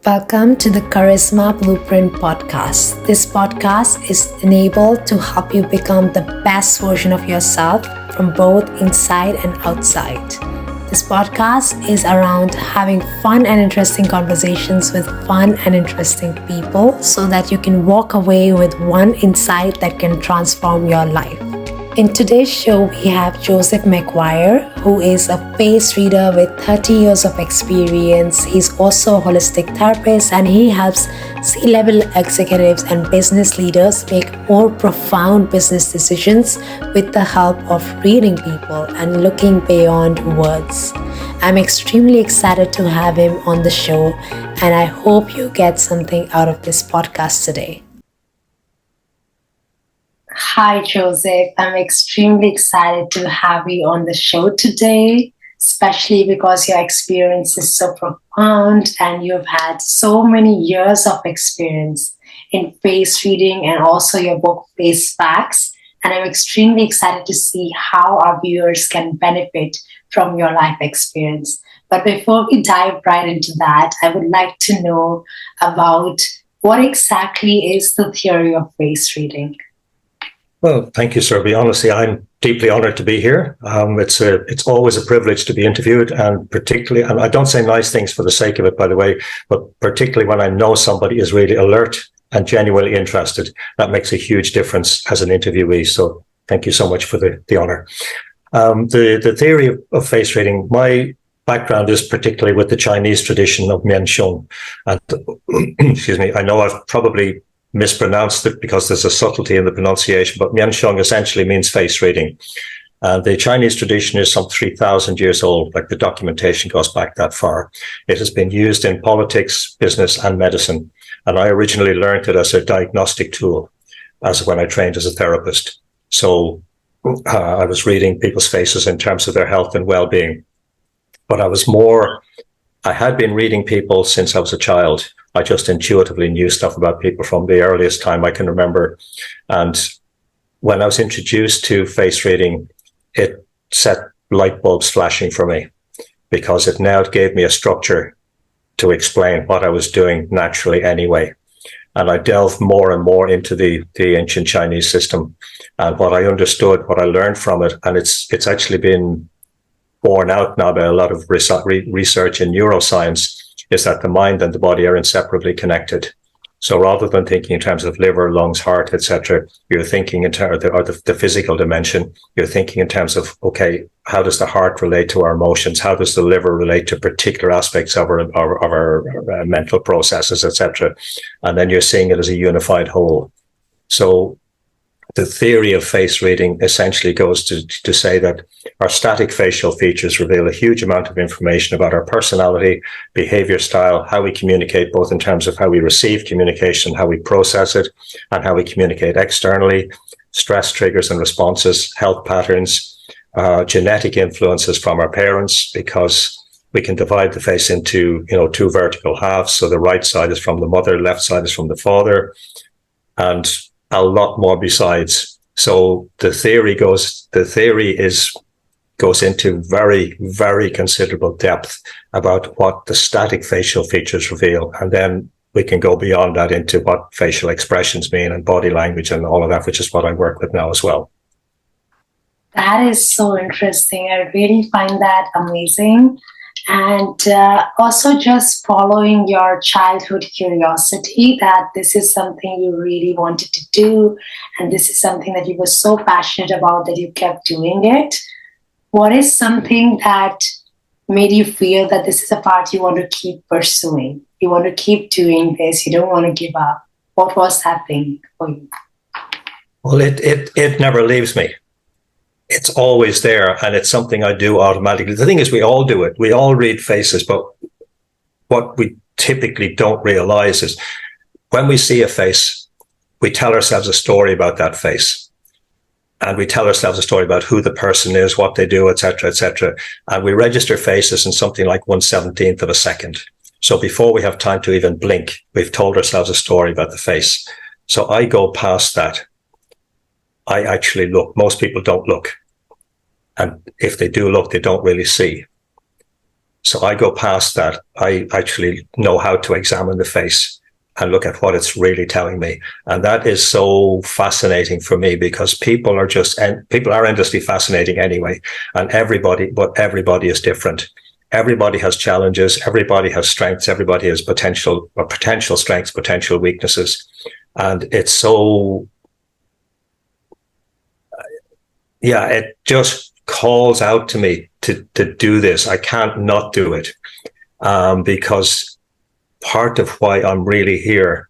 Welcome to the Charisma Blueprint podcast. This podcast is enabled to help you become the best version of yourself from both inside and outside. This podcast is around having fun and interesting conversations with fun and interesting people so that you can walk away with one insight that can transform your life. In today's show, we have Joseph McGuire, who is a face reader with 30 years of experience. He's also a holistic therapist and he helps C-level executives and business leaders make more profound business decisions with the help of reading people and looking beyond words. I'm extremely excited to have him on the show, and I hope you get something out of this podcast today. Hi, Joseph. I'm extremely excited to have you on the show today, especially because your experience is so profound and you've had so many years of experience in face reading and also your book, Face Facts. And I'm extremely excited to see how our viewers can benefit from your life experience. But before we dive right into that, I would like to know about what exactly is the theory of face reading. Well, thank you, Surabhi. Honestly, I'm deeply honored to be here. It's always a privilege to be interviewed, and particularly, and I don't say nice things for the sake of it, by the way, but particularly when I know somebody is really alert and genuinely interested, that makes a huge difference as an interviewee. So thank you so much for the honor. The theory of face reading, my background is particularly with the Chinese tradition of Miansheng. And excuse me, I know I've probably mispronounced it because there's a subtlety in the pronunciation, but Miansheng essentially means face reading. And the Chinese tradition is some 3,000 years old, like the documentation goes back that far. It has been used in politics, business, and medicine. And I originally learned it as a diagnostic tool, as when I trained as a therapist. So I was reading people's faces in terms of their health and well-being. But I had been reading people since I was a child. I just intuitively knew stuff about people from the earliest time I can remember. And when I was introduced to face reading, it set light bulbs flashing for me because it now gave me a structure to explain what I was doing naturally anyway. And I delved more and more into the ancient Chinese system and what I understood, what I learned from it. And it's actually been borne out now by a lot of research in neuroscience, is that the mind and the body are inseparably connected. So rather than thinking in terms of liver, lungs, heart, etc., you're thinking in terms of the physical dimension. You're thinking in terms of, okay, how does the heart relate to our emotions? How does the liver relate to particular aspects of our mental processes, etc.? And then you're seeing it as a unified whole. So the theory of face reading essentially goes to say that our static facial features reveal a huge amount of information about our personality, behavior style, how we communicate, both in terms of how we receive communication, how we process it, and how we communicate externally, stress triggers and responses, health patterns, genetic influences from our parents, because we can divide the face into, two vertical halves. So the right side is from the mother, left side is from the father, and a lot more besides. So the theory goes into very, very considerable depth about what the static facial features reveal. And then we can go beyond that into what facial expressions mean and body language and all of that, which is what I work with now as well. That is so interesting. I really find that amazing. And also just following your childhood curiosity that this is something you really wanted to do, and this is something that you were so passionate about that you kept doing it. What is something that made you feel that this is a part you want to keep pursuing? You want to keep doing this. You don't want to give up. What was that thing for you? Well, it never leaves me. It's always there, and it's something I do automatically. The thing is, we all do it. We all read faces, but what we typically don't realize is when we see a face, we tell ourselves a story about that face. And we tell ourselves a story about who the person is, what they do, etc., etc. And we register faces in something like 1/17th of a second. So before we have time to even blink, we've told ourselves a story about the face. So I go past that. I actually look. Most people don't look. And if they do look, they don't really see. So I go past that. I actually know how to examine the face and look at what it's really telling me. And that is so fascinating for me, because people are endlessly fascinating anyway. And everybody is different. Everybody has challenges. Everybody has strengths. Everybody has potential strengths, potential weaknesses. And it's so, it just calls out to me to do this. I can't not do it, because part of why I'm really here,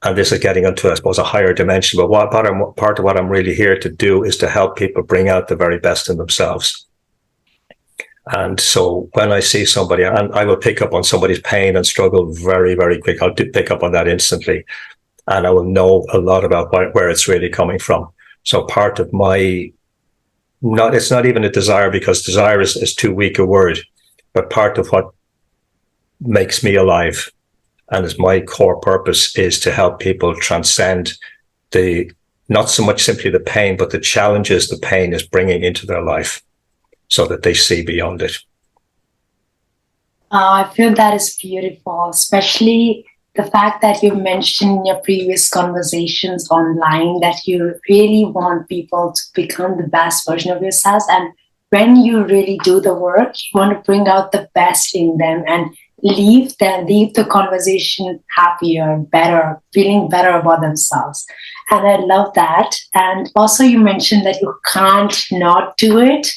and this is getting into, I suppose, a higher dimension, but part of what I'm really here to do is to help people bring out the very best in themselves. And so when I see somebody, and I will pick up on somebody's pain and struggle very, very quick, I'll pick up on that instantly. And I will know a lot about where it's really coming from. So part of it's not even a desire, because desire is too weak a word, but part of what makes me alive and is my core purpose is to help people transcend not so much simply the pain, but the challenges the pain is bringing into their life, so that they see beyond it. I feel that is beautiful, especially the fact that you mentioned in your previous conversations online that you really want people to become the best version of yourselves. And when you really do the work, you want to bring out the best in them and leave the conversation happier, better, feeling better about themselves. And I love that. And also you mentioned that you can't not do it.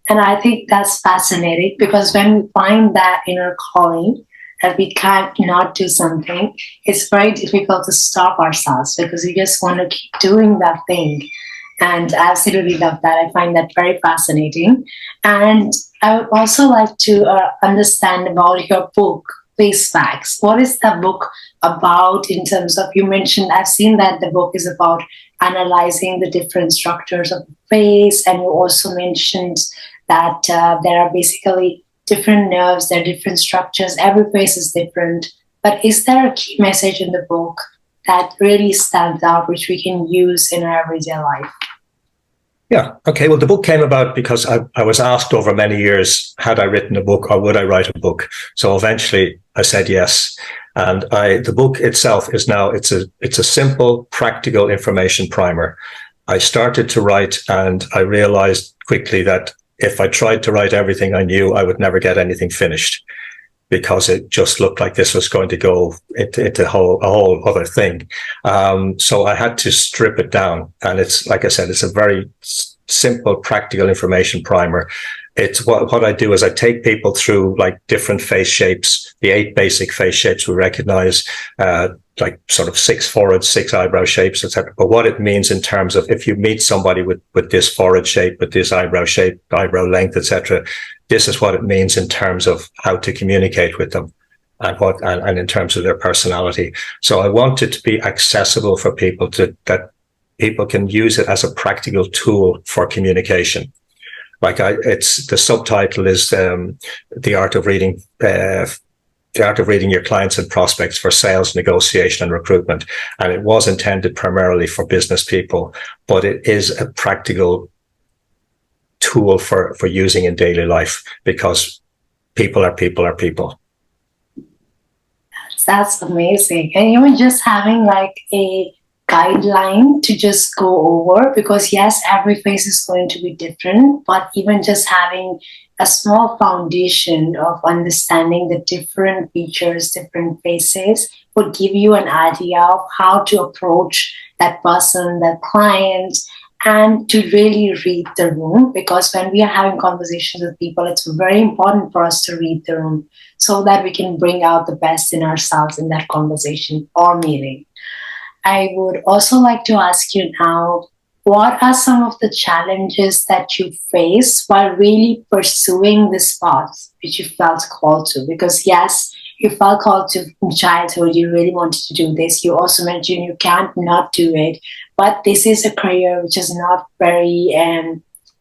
And I think that's fascinating, because when we find that inner calling that we can't not do something, it's very difficult to stop ourselves, because we just want to keep doing that thing. And I absolutely love that. I find that very fascinating. And I would also like to understand about your book, Face Facts. What is the book about in terms of, you mentioned, I've seen that the book is about analyzing the different structures of the face. And you also mentioned that there are basically different nerves, there are different structures, every face is different. But is there a key message in the book that really stands out, which we can use in our everyday life? Yeah. Okay. Well, the book came about because I was asked over many years, had I written a book or would I write a book? So eventually I said yes. And the book itself is now, it's a simple, practical information primer. I started to write and I realized quickly that if I tried to write everything I knew, I would never get anything finished, because it just looked like this was going to go into a whole other thing. So I had to strip it down. And it's, like I said, it's a very simple, practical information primer. It's what I do is I take people through like different face shapes, the 8 basic face shapes we recognize, like sort of 6 forehead, 6 eyebrow shapes, etc. But what it means in terms of if you meet somebody with this forehead shape, with this eyebrow shape, eyebrow length, etc., this is what it means in terms of how to communicate with them and in terms of their personality. So I want it to be accessible for people that people can use it as a practical tool for communication. Like the subtitle is the art of reading your clients and prospects for sales, negotiation, and recruitment. And it was intended primarily for business people, but it is a practical tool for using in daily life, because people are people. That's amazing. And even just having like a guideline to just go over, because yes, every face is going to be different, but even just having a small foundation of understanding the different features, different faces would give you an idea of how to approach that person, that client, and to really read the room. Because when we are having conversations with people, it's very important for us to read the room so that we can bring out the best in ourselves in that conversation or meeting. I would also like to ask you now, what are some of the challenges that you face while really pursuing this path which you felt called to? Because yes, you felt called to in childhood, you really wanted to do this. You also mentioned you can't not do it, but this is a career which is not very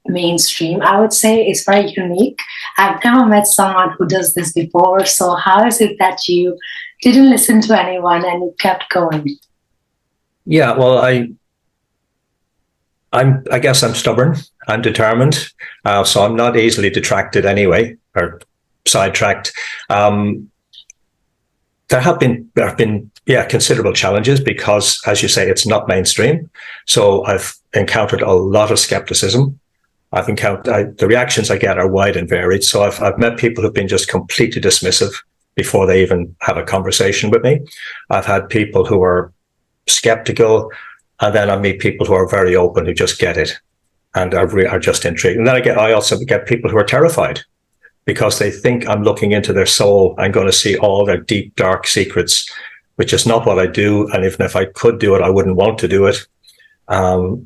mainstream. I would say it's very unique. I've never met someone who does this before. So how is it that you didn't listen to anyone and you kept going? Yeah, well, I guess I'm stubborn. I'm determined. So I'm not easily detracted anyway, or sidetracked. There have been considerable challenges because, as you say, it's not mainstream. So I've encountered a lot of skepticism. The reactions I get are wide and varied. So I've met people who've been just completely dismissive before they even have a conversation with me. I've had people who are skeptical, and then I meet people who are very open, who just get it and are just intrigued. And then I also get people who are terrified because they think I'm looking into their soul and going to see all their deep, dark secrets, which is not what I do. And even if I could do it, I wouldn't want to do it. In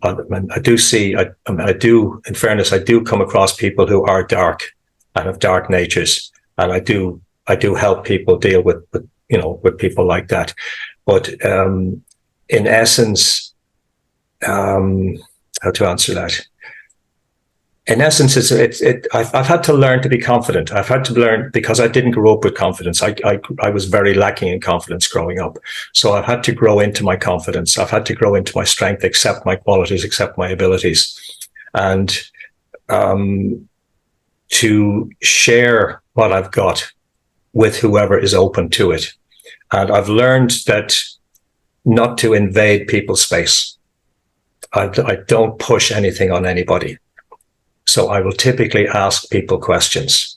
fairness, I do come across people who are dark and have dark natures. And I do help people deal with people like that. But in essence, how to answer that? In essence, I've had to learn to be confident. I've had to learn because I didn't grow up with confidence. I was very lacking in confidence growing up. So I've had to grow into my confidence. I've had to grow into my strength, accept my qualities, accept my abilities, and to share what I've got with whoever is open to it. And I've learned that not to invade people's space. I don't push anything on anybody. So I will typically ask people questions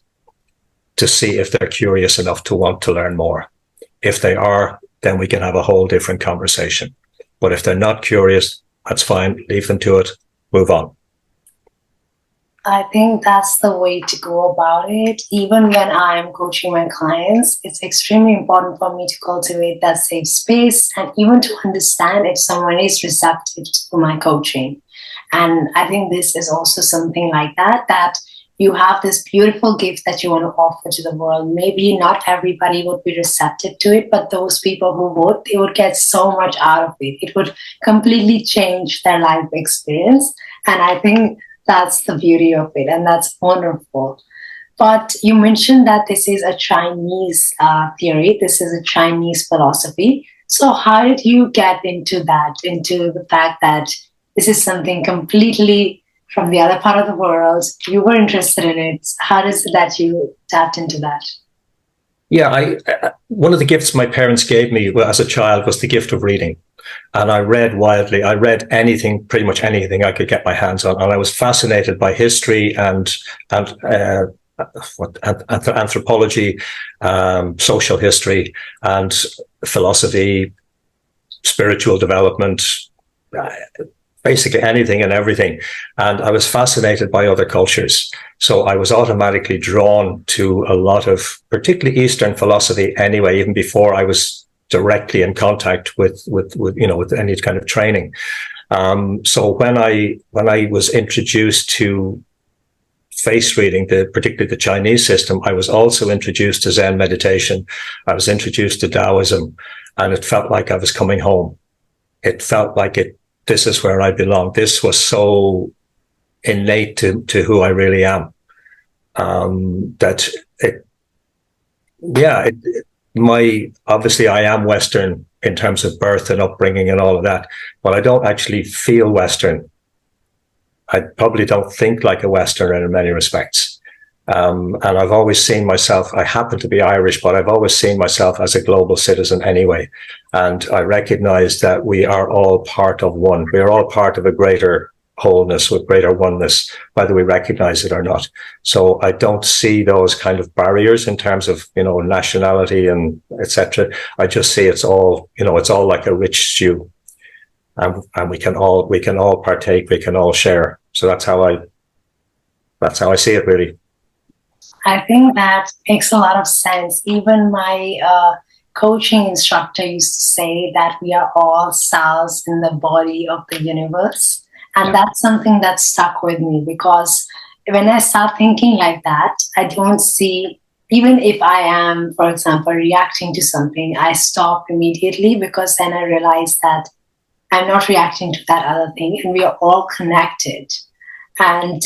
to see if they're curious enough to want to learn more. If they are, then we can have a whole different conversation. But if they're not curious, that's fine. Leave them to it. Move on. I think that's the way to go about it. Even when I'm coaching my clients, it's extremely important for me to cultivate that safe space and even to understand if someone is receptive to my coaching. And I think this is also something like that you have this beautiful gift that you want to offer to the world. Maybe not everybody would be receptive to it, but those people who would, they would get so much out of it. It would completely change their life experience. And I think that's the beauty of it. And that's wonderful. But you mentioned that this is a Chinese theory. This is a Chinese philosophy. So how did you get into that, into the fact that this is something completely from the other part of the world? You were interested in it. How is it that you tapped into that? Yeah, one of the gifts my parents gave me as a child was the gift of reading. And I read wildly. I read anything, pretty much anything I could get my hands on. And I was fascinated by history and anthropology, social history, and philosophy, spiritual development, basically anything and everything. And I was fascinated by other cultures. So I was automatically drawn to a lot of, particularly Eastern philosophy anyway, even before I was directly in contact with any kind of training. So when I was introduced to face reading, particularly the Chinese system, I was also introduced to Zen meditation. I was introduced to Taoism, and it felt like I was coming home. It felt like this is where I belong. This was so innate to who I really am. Obviously I am Western in terms of birth and upbringing and all of that, but I don't actually feel Western. I probably don't think like a Westerner in many respects. And I've always seen myself, I happen to be Irish, but I've always seen myself as a global citizen anyway. And I recognize that we are all part of one. We are all part of a greater wholeness, with greater oneness, whether we recognize it or not. So I don't see those kind of barriers in terms of, nationality and etc. I just see it's all like a rich stew. And we can all partake, we can all share. So that's how I see it, really. I think that makes a lot of sense. Even my coaching instructor used to say that we are all cells in the body of the universe. And that's something that stuck with me, because when I start thinking like that, I don't see, even if I am, for example, reacting to something, I stop immediately, because then I realize that I'm not reacting to that other thing and we are all connected. And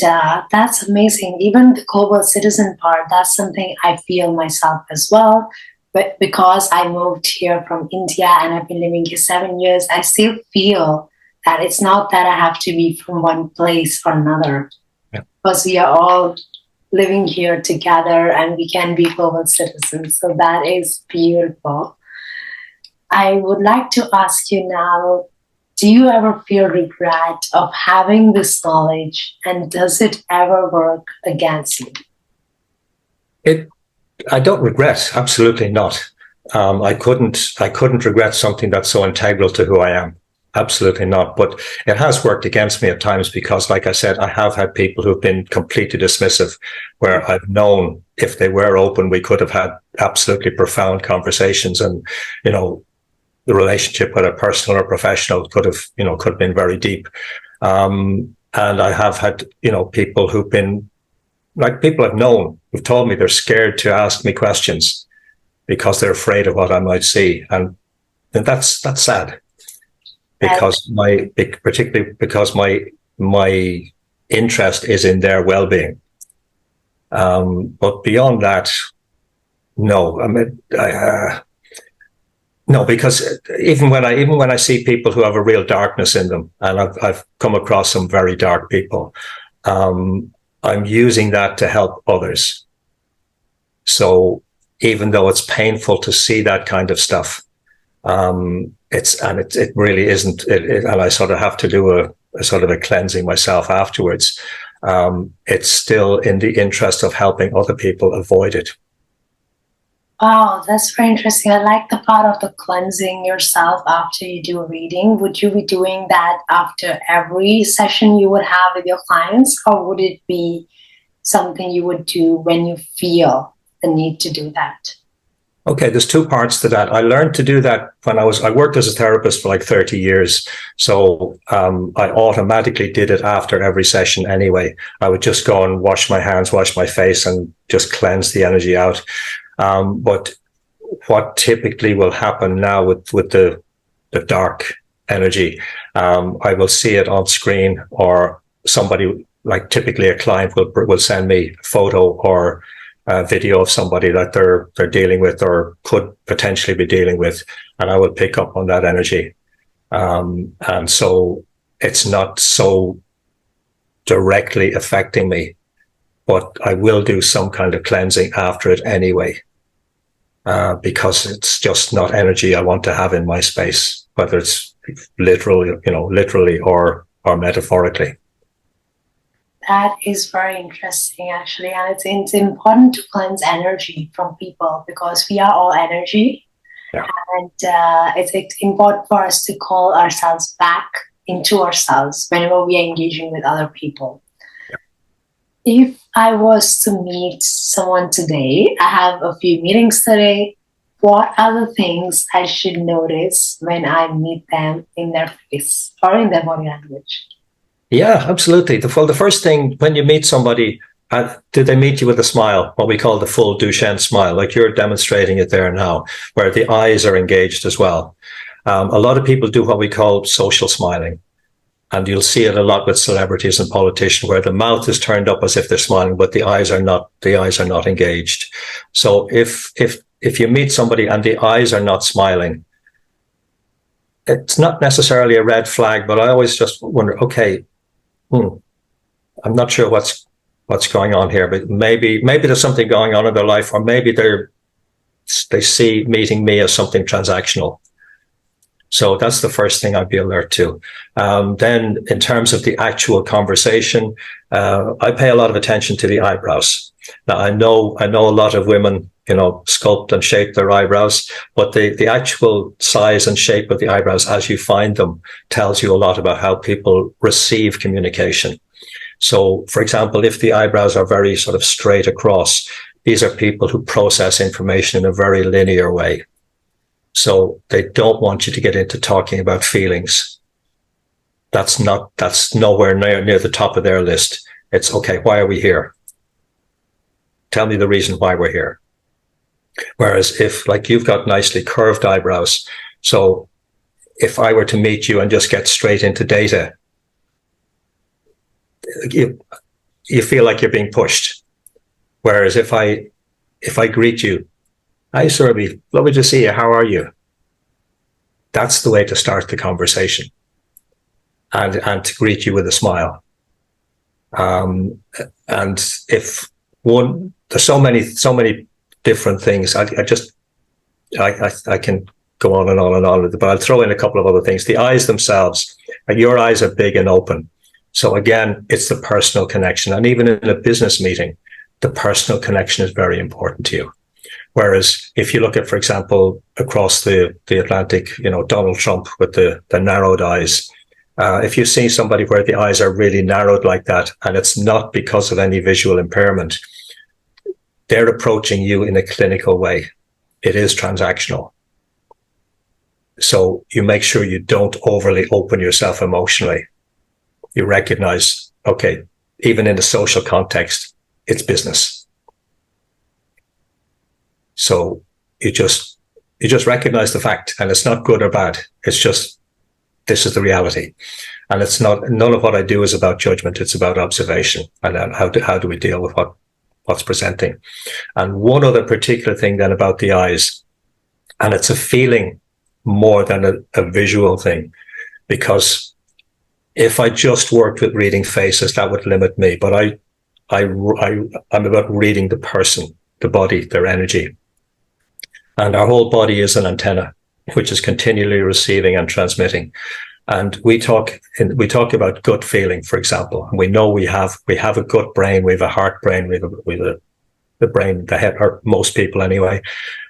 that's amazing. Even the global citizen part, that's something I feel myself as well. But because I moved here from India and I've been living here 7 years, I still feel that it's not that I have to be from one place or another, because we are all living here together and we can be global citizens. So that is beautiful. I would like to ask you now, do you ever feel regret of having this knowledge, and does it ever work against you? I don't regret, absolutely not. I couldn't regret something that's so integral to who I am. Absolutely not. But it has worked against me at times because, like I said, I have had people who've been completely dismissive, where I've known if they were open, we could have had absolutely profound conversations, and the relationship, whether personal or professional, could have been very deep. And I have had people who've been like people I've known who've told me they're scared to ask me questions because they're afraid of what I might see, and that's sad. Because particularly because my interest is in their well-being. But beyond that, no. I mean, no, because even when I see people who have a real darkness in them, and I've come across some very dark people, I'm using that to help others. So even though it's painful to see that kind of stuff, it really isn't, and I sort of have to do a sort of a cleansing myself afterwards. It's still in the interest of helping other people avoid it. Wow, that's very interesting. I like the part of the cleansing yourself after you do a reading. Would you be doing that after every session you would have with your clients, or would it be something you would do when you feel the need to do that? Okay, there's two parts to that. I learned to do that when I worked as a therapist for like 30 years. So I automatically did it after every session anyway. I would just go and wash my hands, wash my face, and just cleanse the energy out. But what typically will happen now with the dark energy, I will see it on screen, or somebody, like typically a client, will send me a photo or a video of somebody that they're dealing with or could potentially be dealing with, and I will pick up on that energy. And so it's not so directly affecting me, but I will do some kind of cleansing after it anyway, because it's just not energy I want to have in my space, whether it's literally or metaphorically. That is very interesting, actually. And it's important to cleanse energy from people because we are all energy. Yeah. And it's important for us to call ourselves back into ourselves whenever we are engaging with other people. Yeah. If I was to meet someone today, I have a few meetings today, what are the things I should notice when I meet them in their face or in their body language? Yeah, absolutely. The first thing when you meet somebody, do they meet you with a smile, what we call the full Duchenne smile, like you're demonstrating it there now, where the eyes are engaged as well. A lot of people do what we call social smiling, and you'll see it a lot with celebrities and politicians, where the mouth is turned up as if they're smiling, but the eyes are not engaged. So if you meet somebody and the eyes are not smiling, it's not necessarily a red flag, but I always just wonder, okay, I'm not sure what's going on here, but maybe there's something going on in their life, or maybe they see meeting me as something transactional. So that's the first thing I'd be alert to. Then in terms of the actual conversation, I pay a lot of attention to the eyebrows. Now I know a lot of women, sculpt and shape their eyebrows, but the actual size and shape of the eyebrows as you find them tells you a lot about how people receive communication. So, for example, if the eyebrows are very sort of straight across, these are people who process information in a very linear way. So they don't want you to get into talking about feelings. That's nowhere near the top of their list. It's okay, why are we here? Tell me the reason why we're here. Whereas if, like, you've got nicely curved eyebrows, so if I were to meet you and just get straight into data, you feel like you're being pushed. Whereas if I greet you, hi Surabhi, lovely to see you, how are you? That's the way to start the conversation, and to greet you with a smile. And if there's so many different things. I can go on and on and on, but I'll throw in a couple of other things. The eyes themselves, your eyes are big and open. So again, it's the personal connection. And even in a business meeting, the personal connection is very important to you. Whereas if you look at, for example, across the Atlantic, Donald Trump with the narrowed eyes, if you see somebody where the eyes are really narrowed like that, and it's not because of any visual impairment, they're approaching you in a clinical way. It is transactional. So you make sure you don't overly open yourself emotionally. You recognize, okay, even in a social context, it's business. So you just recognize the fact, and it's not good or bad. It's just, this is the reality. And it's not, none of what I do is about judgment. It's about observation. And then how do we deal with what's presenting? And one other particular thing then about the eyes, and it's a feeling more than a visual thing, because if I just worked with reading faces, that would limit me. But I'm about reading the person, the body, their energy. And our whole body is an antenna, which is continually receiving and transmitting. And we talk about gut feeling, for example. And we know we have a gut brain, we have a heart brain, we have the brain, the head, or most people anyway.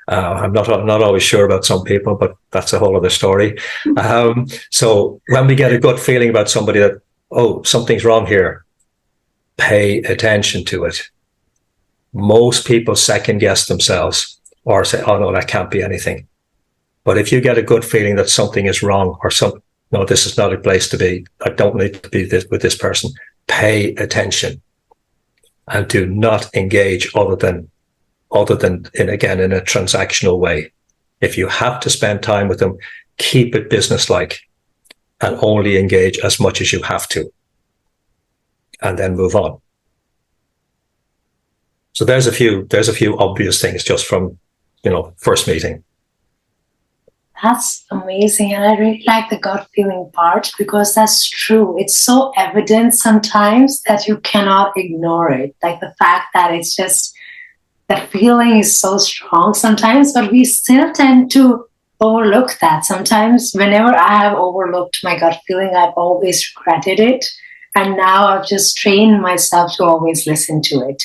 I'm not always sure about some people, but that's a whole other story. So when we get a gut feeling about somebody that, oh, something's wrong here, pay attention to it. Most people second guess themselves or say, oh no, that can't be anything. But if you get a good feeling that something is wrong, or no, this is not a place to be, I don't need to be with this person, pay attention and do not engage other than in a transactional way. If you have to spend time with them, keep it businesslike and only engage as much as you have to, and then move on. So there's a few obvious things just from, first meeting. That's amazing. And I really like the gut feeling part, because that's true. It's so evident sometimes that you cannot ignore it. Like the fact that it's just, that feeling is so strong sometimes, but we still tend to overlook that. Sometimes whenever I have overlooked my gut feeling, I've always regretted it. And now I've just trained myself to always listen to it.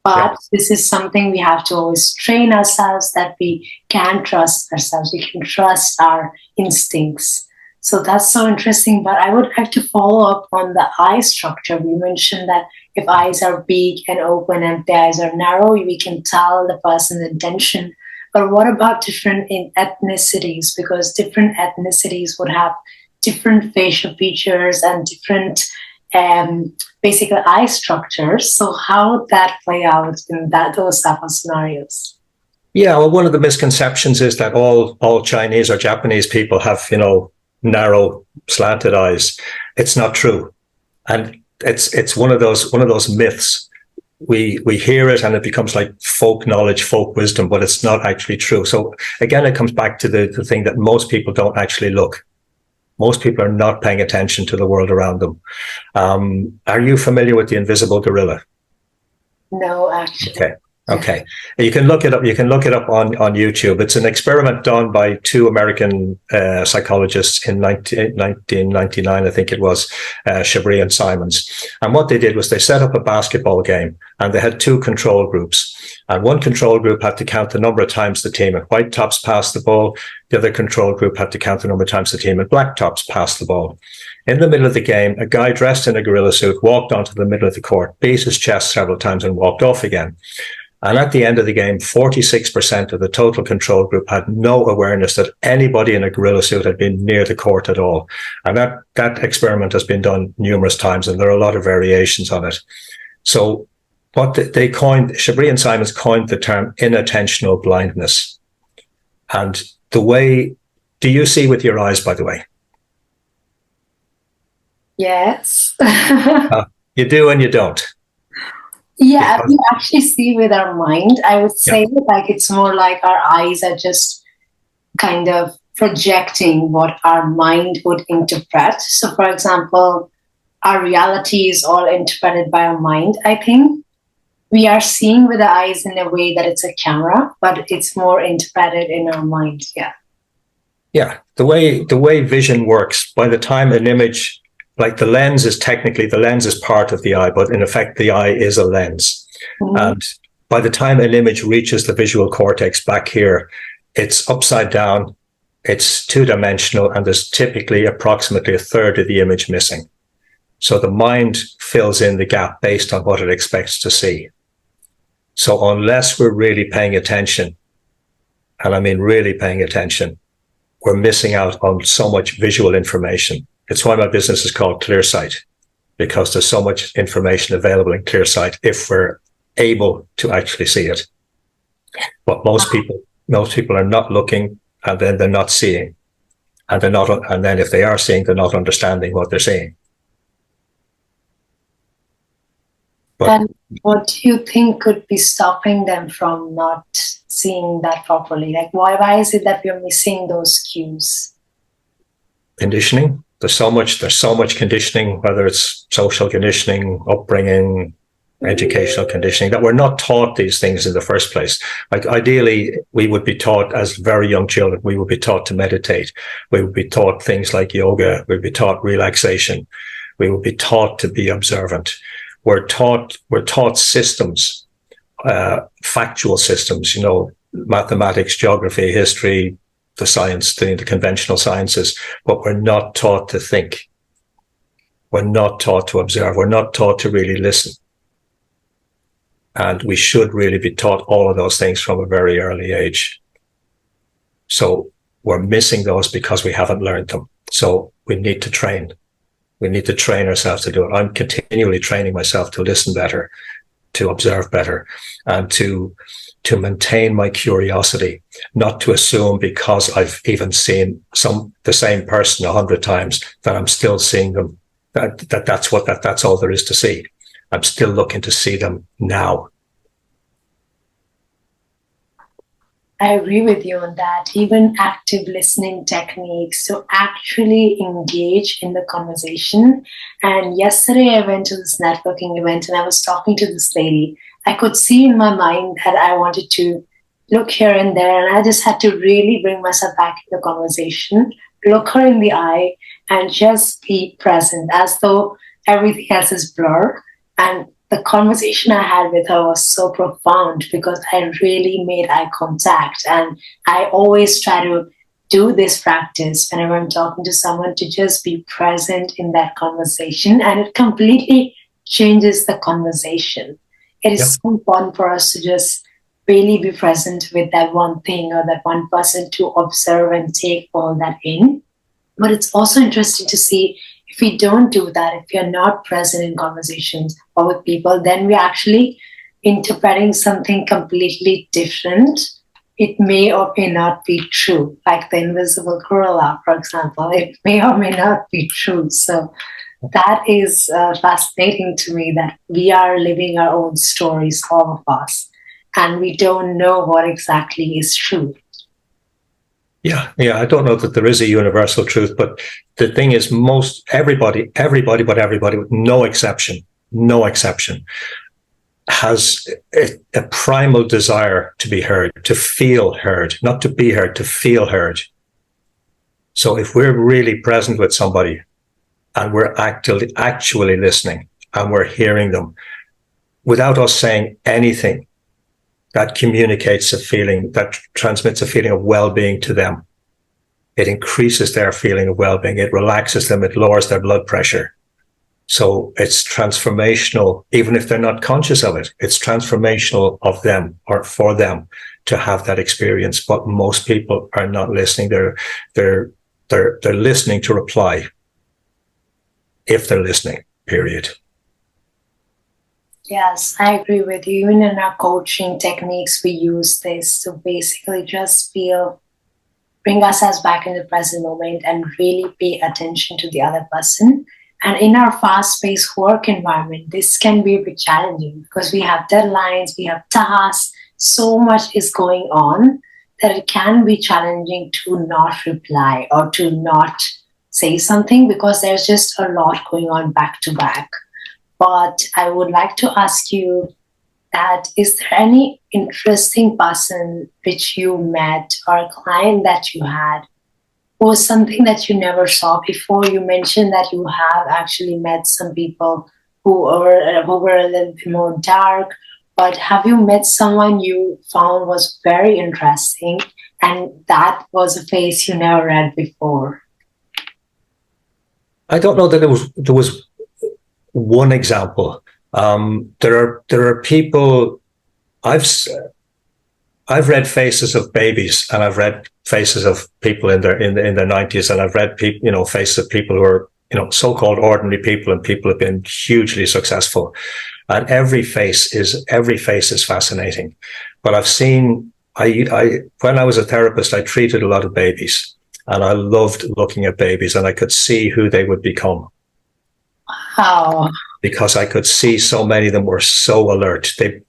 But This is something we have to always train ourselves, that we can trust ourselves. We can trust our instincts. So that's so interesting. But I would like to follow up on the eye structure. We mentioned that if eyes are big and open and the eyes are narrow, we can tell the person's intention. But what about different ethnicities? Because different ethnicities would have different facial features and different basically eye structures. So how would that play out in those type of scenarios? Yeah, well, one of the misconceptions is that all Chinese or Japanese people have, narrow, slanted eyes. It's not true. And it's one of those myths. We hear it and it becomes like folk knowledge, folk wisdom, but it's not actually true. So again, it comes back to the thing that most people don't actually look. Most people are not paying attention to the world around them. Are you familiar with the invisible gorilla? No, actually. Okay. You can look it up. You can look it up on YouTube. It's an experiment done by two American psychologists in 1999, I think it was, Surabhi and Simons. And what they did was they set up a basketball game, and they had two control groups. And one control group had to count the number of times the team in white tops passed the ball. The other control group had to count the number of times the team in black tops passed the ball. In the middle of the game, a guy dressed in a gorilla suit walked onto the middle of the court, beat his chest several times, and walked off again. And at the end of the game, 46% of the total control group had no awareness that anybody in a gorilla suit had been near the court at all. And that experiment has been done numerous times, and there are a lot of variations on it. So what they coined, Surabhi and Simons coined the term inattentional blindness. And the way, do you see with your eyes, by the way? Yes. You do and you don't. Yeah, we actually see with our mind. I would say like it's more like our eyes are just kind of projecting what our mind would interpret. So, for example, our reality is all interpreted by our mind, I think. We are seeing with the eyes in a way that it's a camera, but it's more interpreted in our mind. Yeah. Yeah, the way vision works, by the time an image, like the lens is part of the eye, but in effect the eye is a lens. Mm-hmm. And by the time an image reaches the visual cortex back here, it's upside down, it's two-dimensional, and there's typically approximately a third of the image missing. So the mind fills in the gap based on what it expects to see. So unless we're really paying attention, and I mean really paying attention, we're missing out on so much visual information. It's why my business is called ClearSight, because there's so much information available in ClearSight if we're able to actually see it. But most people are not looking, and then they're not seeing, and then if they are seeing, they're not understanding what they're seeing. But, and what do you think could be stopping them from not seeing that properly? Like, why is it that we're missing those cues? Conditioning. There's so much conditioning, whether it's social conditioning, upbringing, educational conditioning, that we're not taught these things in the first place. Like ideally, we would be taught as very young children, we would be taught to meditate. We would be taught things like yoga. We'd be taught relaxation. We would be taught to be observant. We're taught systems, factual systems, mathematics, geography, history, the science, the conventional sciences, but we're not taught to think. We're not taught to observe. We're not taught to really listen. And we should really be taught all of those things from a very early age. So we're missing those because we haven't learned them. So we need to train. We need to train ourselves to do it. I'm continually training myself to listen better, to observe better, and to maintain my curiosity, not to assume because I've even seen the same person 100 times that I'm still seeing them, that's all there is to see. I'm still looking to see them now. I agree with you on that. Even active listening techniques to actually engage in the conversation. And yesterday I went to this networking event and I was talking to this lady. I could see in my mind that I wanted to look here and there, and I just had to really bring myself back in the conversation, look her in the eye, and just be present as though everything else is blur. And the conversation I had with her was so profound because I really made eye contact. And I always try to do this practice whenever I'm talking to someone, to just be present in that conversation. And it completely changes the conversation. It is so important for us to just really be present with that one thing or that one person, to observe and take all that in. But it's also interesting to see, if we don't do that, if we are not present in conversations or with people, then we're actually interpreting something completely different. It may or may not be true, like the invisible gorilla, for example. It may or may not be true. So that is fascinating to me, that we are living our own stories, all of us, and we don't know what exactly is true. Yeah. I don't know that there is a universal truth, but the thing is, everybody, with no exception, has a primal desire to be heard, to feel heard, not to be heard, to feel heard. So if we're really present with somebody and we're actually listening and we're hearing them without us saying anything, that communicates a feeling, that transmits a feeling of well-being to them. It increases their feeling of well-being. It relaxes them. It lowers their blood pressure. So it's transformational, even if they're not conscious of it. It's transformational of them or for them to have that experience. But most people are not listening. They're listening to reply, if they're listening, period. Yes, I agree with you. Even in our coaching techniques, we use this to basically just bring ourselves back in the present moment and really pay attention to the other person. And in our fast-paced work environment, this can be a bit challenging because we have deadlines, we have tasks, so much is going on that it can be challenging to not reply or to not say something because there's just a lot going on back to back. But I would like to ask you that, is there any interesting person which you met or a client that you had who was something that you never saw before? You mentioned that you have actually met some people who were a little bit more dark, but have you met someone you found was very interesting and that was a face you never read before? I don't know that there was one example. There are people. I've read faces of babies, and I've read faces of people in their 90s, and I've read faces of people who are so-called ordinary people, and people have been hugely successful. And every face is fascinating. But I've seen I when I was a therapist, I treated a lot of babies, and I loved looking at babies, and I could see who they would become. Wow. Because I could see so many of them were so alert. They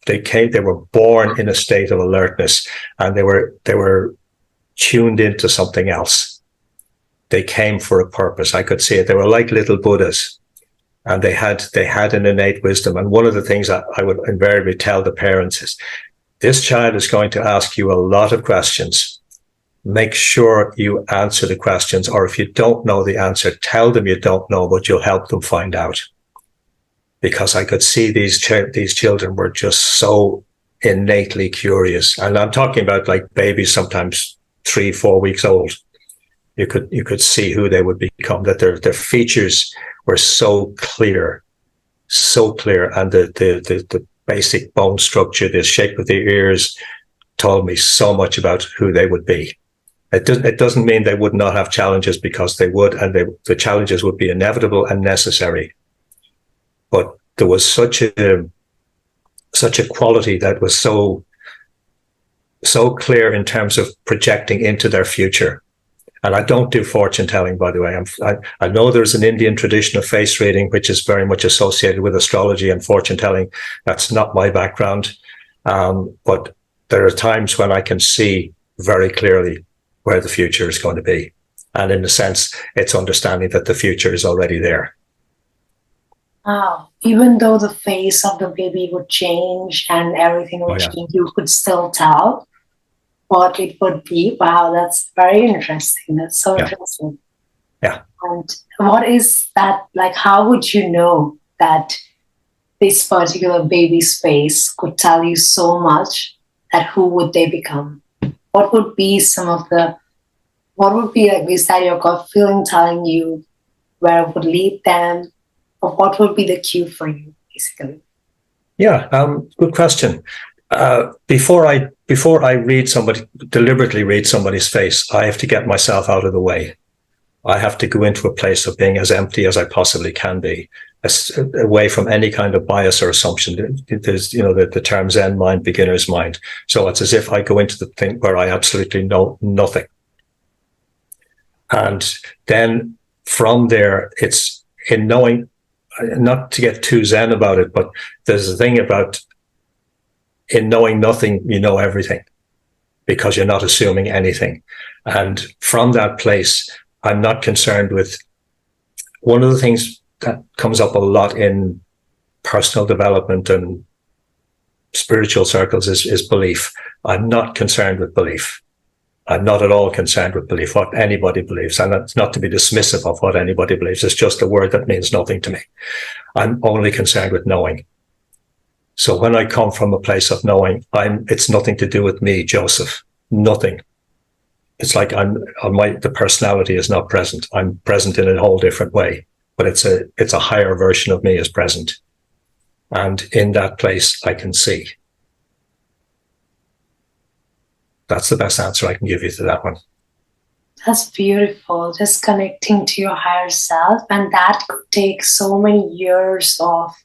were born in a state of alertness, and they were tuned into something else. They came for a purpose. I could see it. They were like little Buddhas, and they had an innate wisdom. And one of the things that I would invariably tell the parents is, this child is going to ask you a lot of questions. Make sure you answer the questions, or if you don't know the answer, tell them you don't know, but you'll help them find out. Because I could see these children were just so innately curious. And I'm talking about like babies, sometimes 3-4 weeks old. You could see who they would become, that their features were so clear, and the basic bone structure, the shape of the ears told me so much about who they would be. It doesn't mean they would not have challenges, because they would, and the challenges would be inevitable and necessary. But there was such a quality that was so clear in terms of projecting into their future. And I don't do fortune telling, by the way. I know there's an Indian tradition of face reading, which is very much associated with astrology and fortune telling. That's not my background. But there are times when I can see very clearly where the future is going to be. And in a sense, it's understanding that the future is already there. Wow. Even though the face of the baby would change and everything would change, you could still tell what it would be. Wow, that's very interesting. That's so interesting. Yeah. And what is that like? How would you know that this particular baby's face could tell you so much that who would they become? What would be like, is that your gut feeling telling you where it would lead them? Or what would be the cue for you, basically? Yeah, good question. Before I deliberately read somebody's face, I have to get myself out of the way. I have to go into a place of being as empty as I possibly can be, away from any kind of bias or assumption. There's, the term Zen mind, beginner's mind. So it's as if I go into the thing where I absolutely know nothing. And then from there, it's in knowing, not to get too Zen about it, but there's a thing about, in knowing nothing, you know everything, because you're not assuming anything. And from that place, I'm not concerned with, one of the things that comes up a lot in personal development and spiritual circles is belief. I'm not concerned with belief. I'm not at all concerned with belief, what anybody believes. And it's not to be dismissive of what anybody believes. It's just a word that means nothing to me. I'm only concerned with knowing. So when I come from a place of knowing, it's nothing to do with me, Joseph. Nothing. It's like the personality is not present. I'm present in a whole different way, but it's a higher version of me is present. And in that place, I can see. That's the best answer I can give you to that one. That's beautiful. Just connecting to your higher self. And that could take so many years of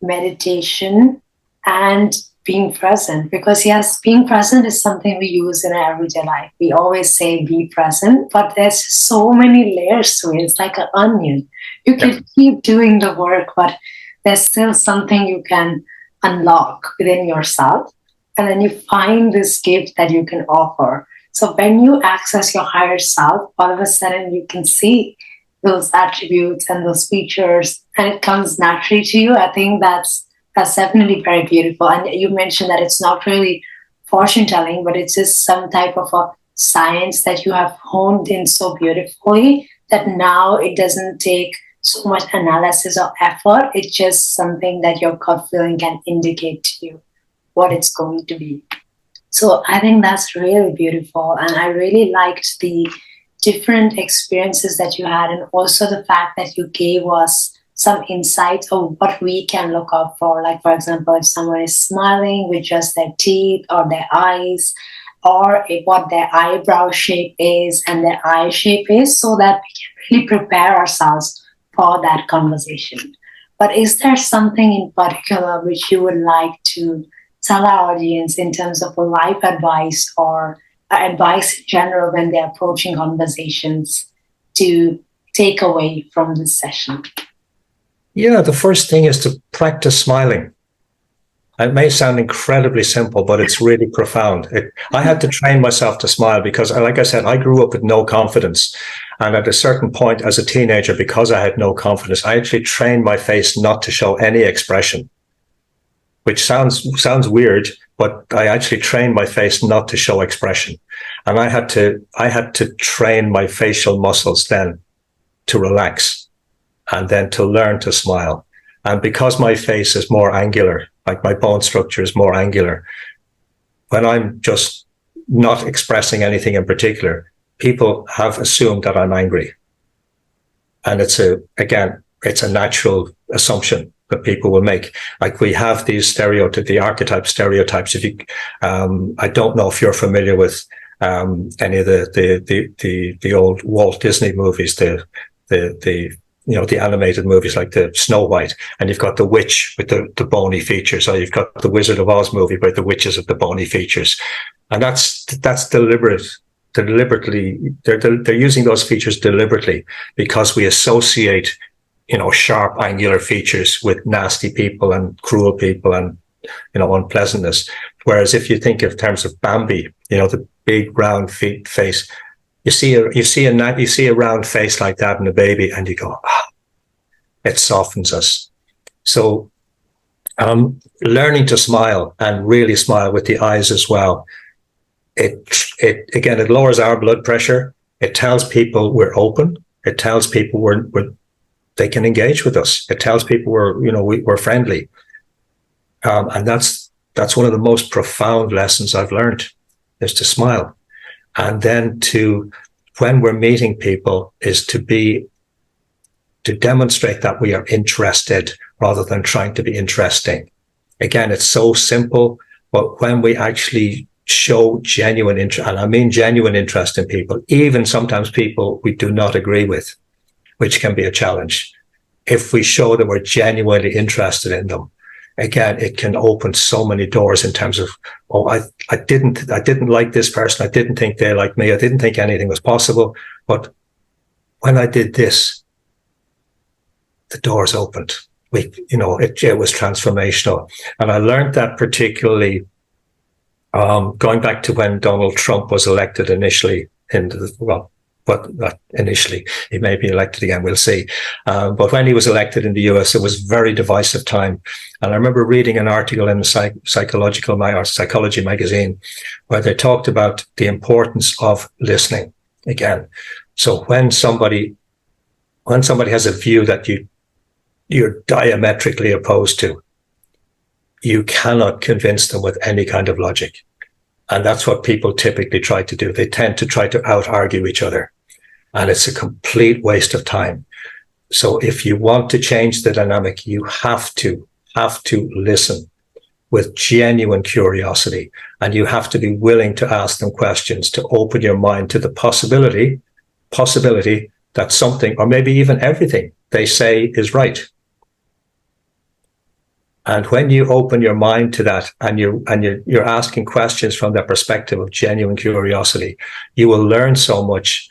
meditation and being present. Because yes, being present is something we use in our everyday life. We always say be present, but there's so many layers to it. It's like an onion. You can keep doing the work, but there's still something you can unlock within yourself. And then you find this gift that you can offer. So when you access your higher self, all of a sudden you can see those attributes and those features, and it comes naturally to you. I think that's That's definitely very beautiful. And you mentioned that it's not really fortune telling, but it's just some type of a science that you have honed in so beautifully that now it doesn't take so much analysis or effort. It's just something that your gut feeling can indicate to you what it's going to be. So I think that's really beautiful. And I really liked the different experiences that you had, and also the fact that you gave us some insights of what we can look out for. Like, for example, if someone is smiling with just their teeth or their eyes, or what their eyebrow shape is and their eye shape is, so that we can really prepare ourselves for that conversation. But is there something in particular which you would like to tell our audience in terms of a life advice or advice in general when they're approaching conversations to take away from this session? Yeah, the first thing is to practice smiling. It may sound incredibly simple, but it's really profound. I had to train myself to smile because, like I said, I grew up with no confidence. And at a certain point as a teenager, because I had no confidence, I actually trained my face not to show any expression, which sounds weird, but I actually trained my face not to show expression. And I had to train my facial muscles then to relax and then to learn to smile. And because my face is more angular, like my bone structure is more angular, when I'm just not expressing anything in particular, people have assumed that I'm angry. And it's a natural assumption that people will make. Like, we have these the archetype stereotypes. If you, I don't know if you're familiar with any of the old Walt Disney movies, the animated movies like the Snow White, and you've got the witch with the bony features, or you've got the Wizard of Oz movie about the witches of the bony features, and that's deliberate. Deliberately, they're using those features deliberately because we associate, sharp angular features with nasty people and cruel people and, unpleasantness. Whereas if you think of terms of Bambi, the big round face, you see a round face like that in a baby, and you go, it softens us. So, learning to smile and really smile with the eyes as well. It lowers our blood pressure. It tells people we're open. It tells people they can engage with us. It tells people we're friendly. And that's one of the most profound lessons I've learned, is to smile. And then when we're meeting people, is to demonstrate that we are interested rather than trying to be interesting. Again, it's so simple, but when we actually show genuine interest, and I mean genuine interest in people, even sometimes people we do not agree with, which can be a challenge. If we show that we're genuinely interested in them, again, it can open so many doors in terms of, I didn't like this person. I didn't think they liked me. I didn't think anything was possible. But when I did this, the doors opened. It was transformational. And I learned that particularly going back to when Donald Trump was elected initially but not initially. He may be elected again, we'll see. But when he was elected in the US, it was a very divisive time. And I remember reading an article in the Psychology magazine where they talked about the importance of listening again. So when somebody has a view that you're diametrically opposed to, you cannot convince them with any kind of logic. And that's what people typically try to do. They tend to try to out-argue each other. And it's a complete waste of time. So if you want to change the dynamic, you have to listen with genuine curiosity. And you have to be willing to ask them questions, to open your mind to the possibility that something, or maybe even everything they say, is right. And when you open your mind to that, and you're asking questions from the perspective of genuine curiosity, you will learn so much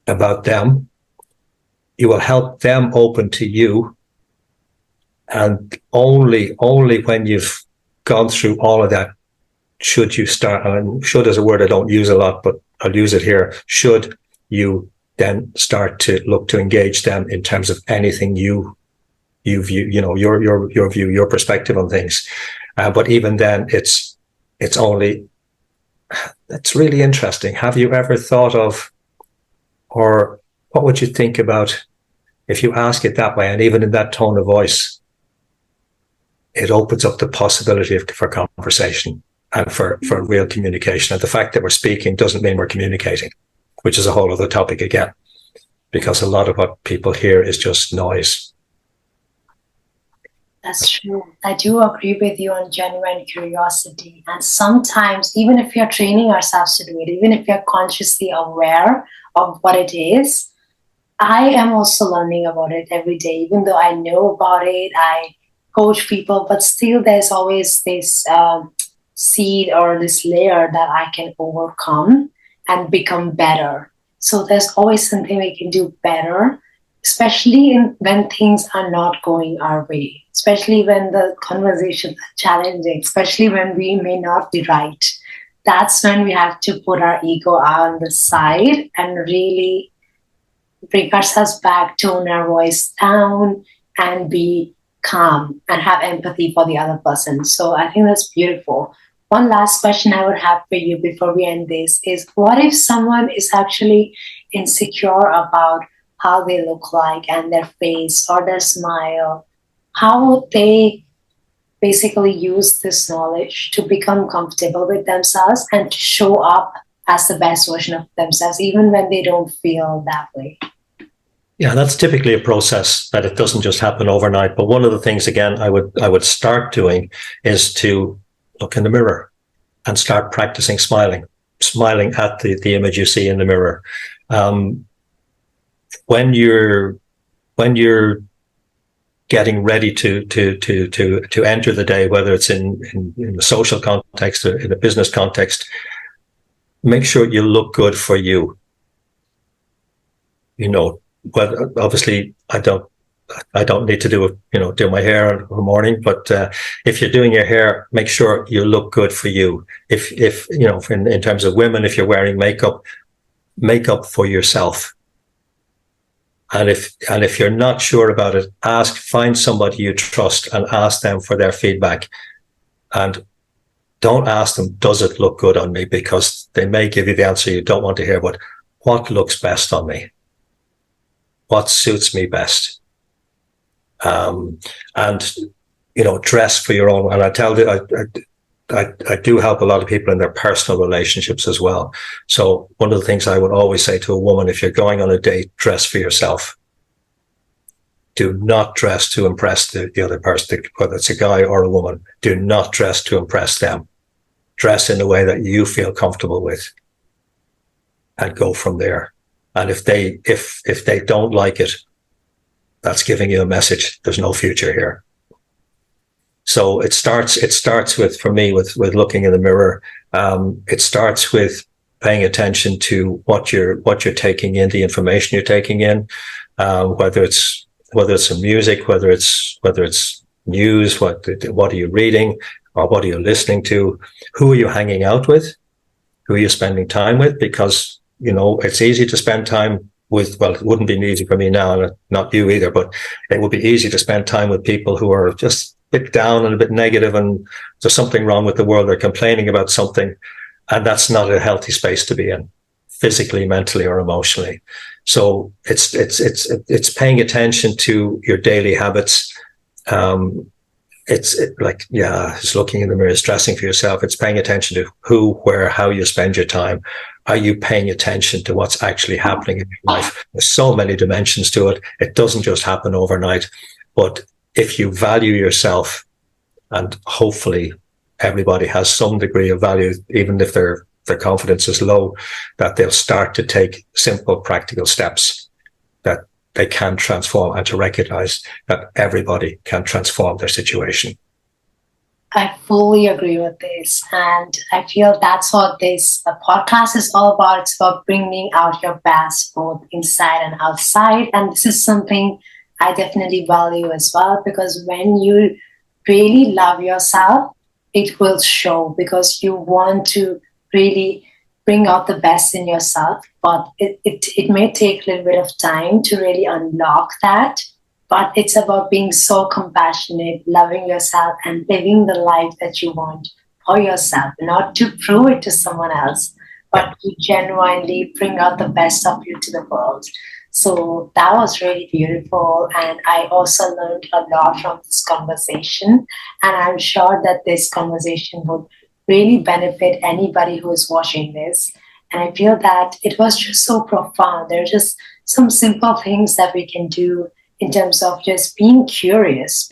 about them. You will help them open to you. And only when you've gone through all of that, should you start, and should is a word I don't use a lot, but I'll use it here, should you then start to look to engage them in terms of anything you you view, your view, your perspective on things. But even then, it's really interesting. Have you ever thought of, or what would you think about if you ask it that way, and even in that tone of voice, it opens up the possibility for conversation and for real communication. And the fact that we're speaking doesn't mean we're communicating, which is a whole other topic again, because a lot of what people hear is just noise. That's true. I do agree with you on genuine curiosity. And sometimes, even if you're training ourselves to do it, even if you're consciously aware of what it is, I am also learning about it every day. Even though I know about it, I coach people, but still there's always this seed or this layer that I can overcome and become better. So there's always something we can do better, especially when things are not going our way, especially when the conversations are challenging, especially when we may not be right. That's when we have to put our ego on the side and really bring ourselves back, tone our voice down, and be calm and have empathy for the other person. So I think that's beautiful. One last question I would have for you before we end this is, what if someone is actually insecure about how they look like and their face or their smile? How would they basically use this knowledge to become comfortable with themselves and to show up as the best version of themselves, even when they don't feel that way? Yeah, that's typically a process that it doesn't just happen overnight. But one of the things, again, I would start doing is to look in the mirror and start practicing smiling at the image you see in the mirror. When you're getting ready to enter the day, whether it's in a social context or in a business context, make sure you look good for you. But obviously I don't need to do my hair in the morning, but if you're doing your hair, make sure you look good for you. If in terms of women, if you're wearing makeup for yourself. And if you're not sure about it, find somebody you trust and ask them for their feedback. And don't ask them, does it look good on me? Because they may give you the answer you don't want to hear, but what looks best on me? What suits me best? And dress for your own. And I do help a lot of people in their personal relationships as well. So one of the things I would always say to a woman, if you're going on a date, dress for yourself. Do not dress to impress the other person, whether it's a guy or a woman. Do not dress to impress them. Dress in a way that you feel comfortable with, and go from there. And if they don't like it, that's giving you a message. There's no future here. So it starts with, for me, with looking in the mirror. It starts with paying attention to what you're taking in, the information you're taking in, whether it's some music, whether it's news, what are you reading, or what are you listening to? Who are you hanging out with? Who are you spending time with? Because it's easy to spend time with, well, it wouldn't be easy for me now, not you either, but it would be easy to spend time with people who are just a bit down and a bit negative, and there's something wrong with the world. They're complaining about something, and that's not a healthy space to be in, physically, mentally, or emotionally. So it's paying attention to your daily habits. It's looking in the mirror, it's dressing for yourself. It's paying attention to who, where, how you spend your time. Are you paying attention to what's actually happening in your life? There's so many dimensions to it. It doesn't just happen overnight. But if you value yourself, and hopefully everybody has some degree of value, even if their confidence is low, that they'll start to take simple, practical steps that they can transform, and to recognize that everybody can transform their situation. I fully agree with this. And I feel that's what this podcast is all about. It's about bringing out your best, both inside and outside. And this is something I definitely value as well, because when you really love yourself, it will show, because you want to really bring out the best in yourself. But it may take a little bit of time to really unlock that. but it's about being so compassionate, loving yourself, and living the life that you want for yourself, not to prove it to someone else, Yeah. but to genuinely bring out the best of you to the world. So that was really beautiful. And I also learned a lot from this conversation. And I'm sure that this conversation would really benefit anybody who is watching this. And I feel that it was just so profound. There are just some simple things that we can do in terms of just being curious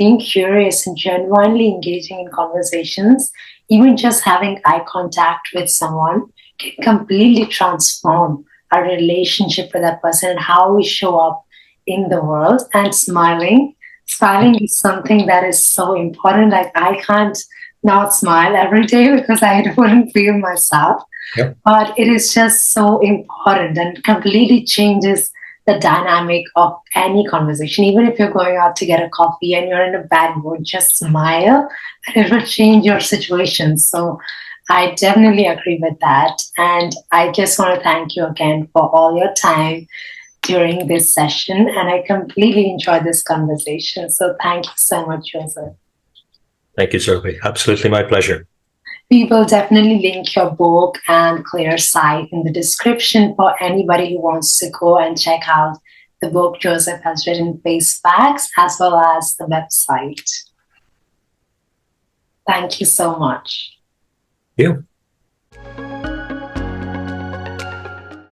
and genuinely engaging in conversations, even just having eye contact with someone can completely transform our relationship with that person and how we show up in the world. And smiling is something that is so important. Like I can't not smile every day because I wouldn't feel myself, Yeah. but it is just so important and completely changes the dynamic of any conversation. Even if you're going out to get a coffee and you're in a bad mood, just smile and it will change your situation. So I definitely agree with that. And I just want to thank you again for all your time during this session. And I completely enjoyed this conversation. So thank you so much, Joseph. Thank you, Surabhi. Absolutely my pleasure. We will definitely link your book and Clear site in the description for anybody who wants to go and check out the book Joseph has written, Face Facts, as well as the website. Thank you so much. You.